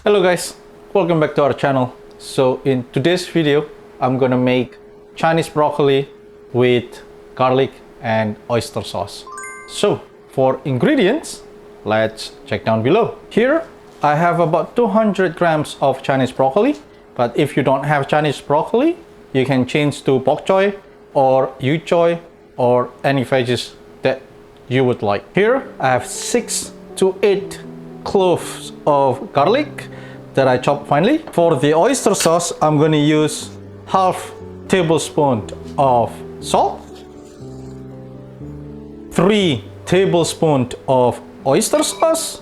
Hello guys, welcome back to our channel. So in today's video, I'm gonna make Chinese broccoli with garlic and oyster sauce. So for ingredients, let's check down below. Here I have about 200 grams of Chinese broccoli, but if you don't have Chinese broccoli, you can change to bok choy or yu choy or any veggies that you would like. Here I have 6 to 8 cloves of garlic that I chopped finely. For the oyster sauce, I'm going to use half tablespoon of salt, 3 tablespoons of oyster sauce,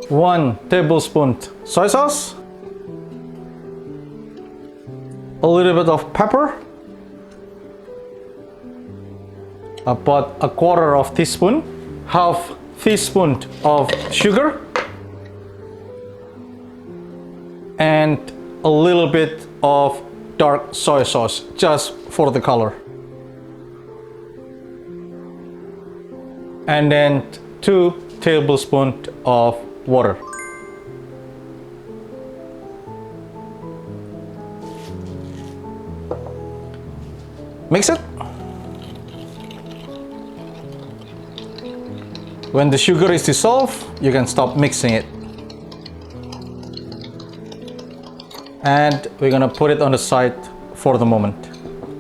one tablespoon soy sauce, a little bit of pepper, about a quarter of teaspoon, half teaspoon of sugar, and a little bit of dark soy sauce just for the color, and then 2 tablespoons of water. Mix it. When the sugar is dissolved, you can stop mixing it. And we're gonna put it on the side for the moment.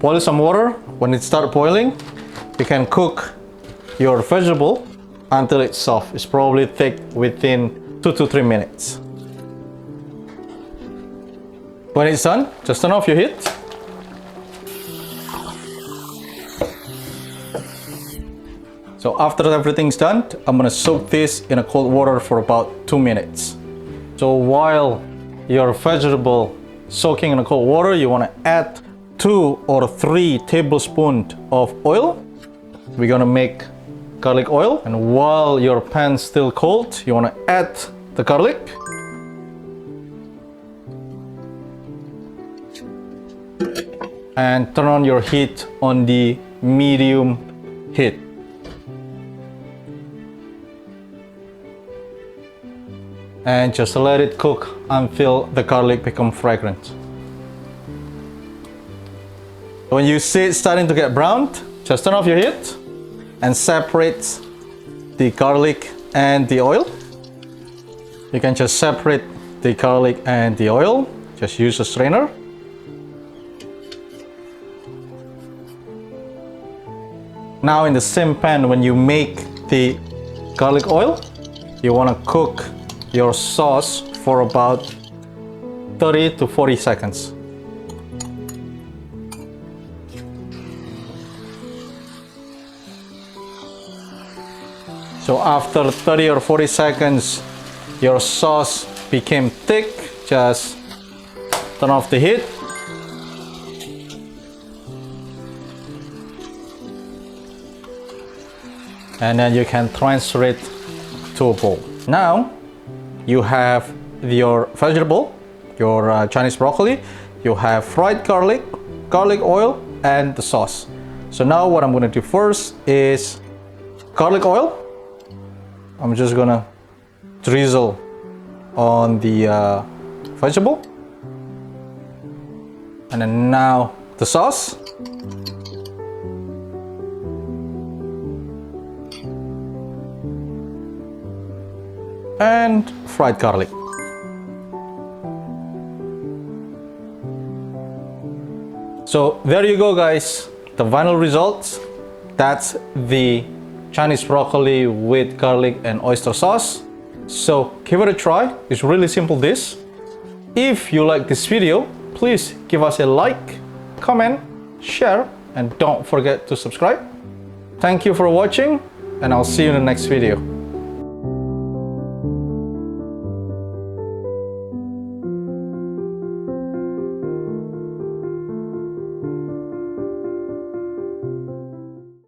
Boil some water. When it starts boiling, you can cook your vegetable until it's soft. It's probably thick within 2 to 3 minutes. When it's done, just turn off your heat. So after everything's done, I'm gonna soak this in a cold water for about 2 minutes. So while your vegetable soaking in a cold water, you wanna add 2 or 3 tablespoons of oil. We're gonna make garlic oil, and while your pan's still cold, you want to add the garlic, and turn on your heat on the medium heat. And just let it cook until the garlic becomes fragrant. When you see it starting to get browned, just turn off your heat and separate the garlic and the oil. You can just separate the garlic and the oil. Just use a strainer. Now in the same pan, when you make the garlic oil, you want to cook your sauce for about 30 to 40 seconds. So after 30 or 40 seconds, your sauce became thick. Just turn off the heat. And then you can transfer it to a bowl. Now you have your vegetable, your Chinese broccoli, you have fried garlic, garlic oil, and the sauce. So now what I'm going to do first is garlic oil. I'm just gonna drizzle on the vegetable, and then now the sauce, and fried garlic. So there you go guys, the final results. That's the Chinese broccoli with garlic and oyster sauce. So give it a try. It's really simple dish. If you like this video, please give us a like, comment, share, and don't forget to subscribe. Thank you for watching, and I'll see you in the next video.